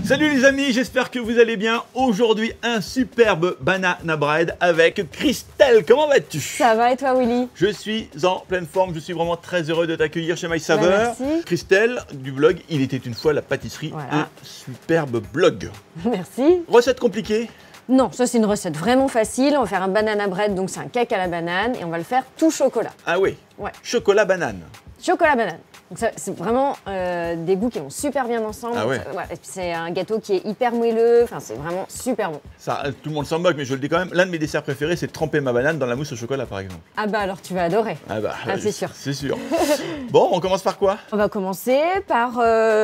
Salut les amis, j'espère que vous allez bien. Aujourd'hui, un superbe banana bread avec Christelle. Comment vas-tu? Ça va et toi, Willy? Je suis en pleine forme, je suis vraiment très heureux de t'accueillir chez My Saveur. Merci. Christelle du blog Il était une fois la pâtisserie, Voilà. un superbe blog. Merci. Recette compliquée? Non, ça c'est une recette vraiment facile. On va faire un banana bread, donc c'est un cake à la banane et on va le faire tout chocolat. Ah oui, Ouais. chocolat banane. Chocolat banane. Donc c'est vraiment des goûts qui vont super bien ensemble. Ah ouais. Ouais, et puis c'est un gâteau qui est hyper moelleux. Enfin, c'est vraiment super bon. Ça, tout le monde s'en moque, mais je le dis quand même, l'un de mes desserts préférés, c'est de tremper ma banane dans la mousse au chocolat par exemple. Ah bah alors tu vas adorer. Ah bah, c'est sûr. C'est sûr. Bon, on commence par quoi? On va commencer par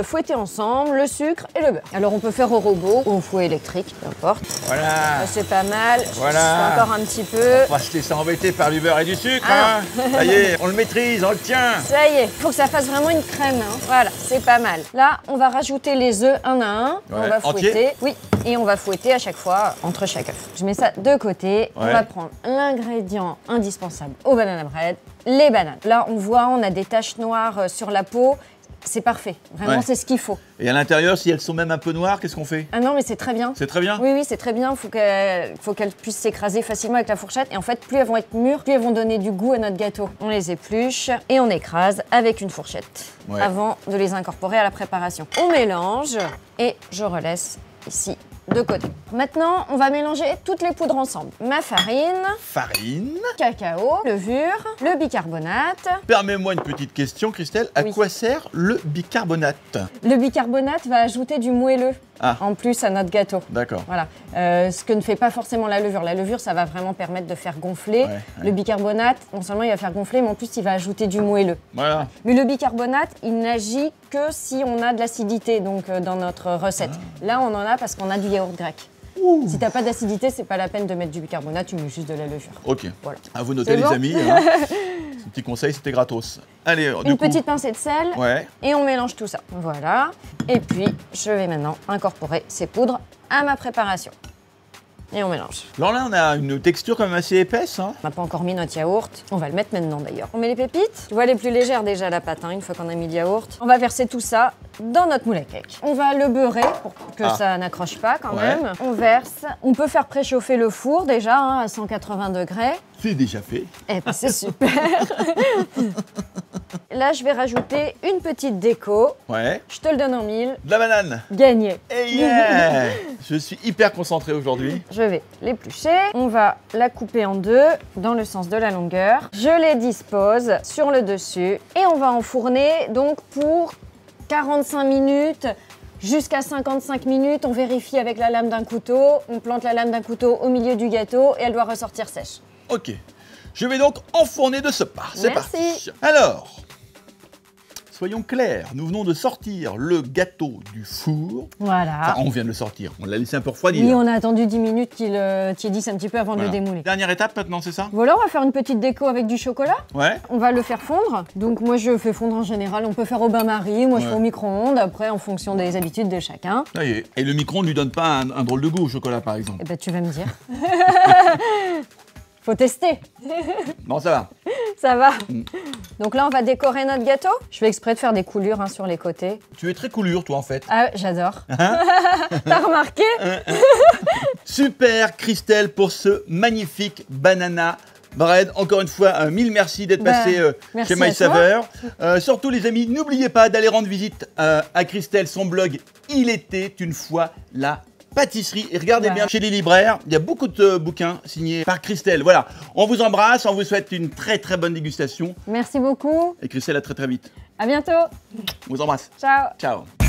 fouetter ensemble le sucre et le beurre. Alors on peut faire au robot ou au fouet électrique, peu importe. Voilà. Ça, c'est pas mal. Voilà. Je fais encore un petit peu. On va se laisser embêter par du beurre et du sucre, Ah hein. Ça y est, on le maîtrise, on le tient. Ça y est, faut que ça fasse vraiment une crème. Hein. Voilà, c'est pas mal. Là, on va rajouter les œufs un à un. On va entier. fouetter. Oui, et on va fouetter à chaque fois entre chaque œuf. Je mets ça de côté. On va prendre l'ingrédient indispensable au banana bread, les bananes. Là, on voit, on a des taches noires sur la peau. C'est parfait. Vraiment, c'est ce qu'il faut. Et à l'intérieur, si elles sont même un peu noires, qu'est-ce qu'on fait? Ah non, mais c'est très bien. C'est très bien? Oui, c'est très bien. Faut qu'elles puissent s'écraser facilement avec la fourchette. Et en fait, plus elles vont être mûres, plus elles vont donner du goût à notre gâteau. On les épluche et on écrase avec une fourchette avant de les incorporer à la préparation. On mélange et je relaisse ici de côté. Maintenant, on va mélanger toutes les poudres ensemble. Ma farine, cacao, levure, le bicarbonate. Permets-moi une petite question, Christelle. À quoi sert le bicarbonate? Le bicarbonate va ajouter du moelleux en plus à notre gâteau. D'accord. Voilà. Ce que ne fait pas forcément la levure. La levure, ça va vraiment permettre de faire gonfler. Le bicarbonate, non seulement il va faire gonfler, mais en plus il va ajouter du moelleux. Voilà. Mais le bicarbonate, il n'agit que si on a de l'acidité donc dans notre recette. Là, on en a parce qu'on a du yaourt grec. Si t'as pas d'acidité, c'est pas la peine de mettre du bicarbonate, tu mets juste de la levure. Ok. Voilà. À vous noter, les amis. Hein. Ce petit conseil, c'était gratos. Allez, une petite pincée de sel. Ouais. Et on mélange tout ça. Voilà. Et puis, je vais maintenant incorporer ces poudres à ma préparation. Et on mélange. Alors là, on a une texture quand même assez épaisse. Hein. On n'a pas encore mis notre yaourt. On va le mettre maintenant d'ailleurs. On met les pépites. Tu vois, elle est plus légère déjà la pâte, hein, une fois qu'on a mis le yaourt. On va verser tout ça dans notre moule à cake. On va le beurrer pour que ça n'accroche pas quand même. On verse. On peut faire préchauffer le four déjà hein, à 180 degrés. C'est déjà fait. Eh ben, c'est super. Là, je vais rajouter une petite déco. Ouais. Je te le donne en mille. De la banane. Gagné. Et yeah. Je suis hyper concentré aujourd'hui. Je vais l'éplucher. On va la couper en deux dans le sens de la longueur. Je les dispose sur le dessus et on va enfourner donc pour 45 minutes jusqu'à 55 minutes. On vérifie avec la lame d'un couteau. On plante la lame d'un couteau au milieu du gâteau et elle doit ressortir sèche. Ok. Je vais donc enfourner de ce pas. C'est parti. Alors, soyons clairs, nous venons de sortir le gâteau du four. Voilà. Enfin, on vient de le sortir, on l'a laissé un peu refroidir. Oui, on a attendu 10 minutes qu'il tiédisse un petit peu avant de le démouler. Dernière étape maintenant, c'est ça? Voilà, on va faire une petite déco avec du chocolat. Ouais. On va le faire fondre. Donc moi, je fais fondre en général. On peut faire au bain-marie, moi je fais au micro-ondes, après en fonction des habitudes de chacun. Ça y est. Et le micro ne lui donne pas un drôle de goût au chocolat, par exemple? Eh ben, tu vas me dire. Faut tester. Non, ça va. Ça va. Donc là, on va décorer notre gâteau. Je fais exprès de faire des coulures hein, sur les côtés. Tu es très coulure, toi, en fait. Ah, j'adore. T'as remarqué? Super, Christelle, pour ce magnifique banana bread. Encore une fois, mille merci d'être passé chez My Saveur. Surtout, les amis, n'oubliez pas d'aller rendre visite à Christelle, son blog Il était une fois la pâtisserie. Et regardez bien chez les libraires, il y a beaucoup de bouquins signés par Christelle. Voilà, on vous embrasse, on vous souhaite une très très bonne dégustation. Merci beaucoup. Et Christelle, à très très vite. À bientôt. On vous embrasse. Ciao. Ciao.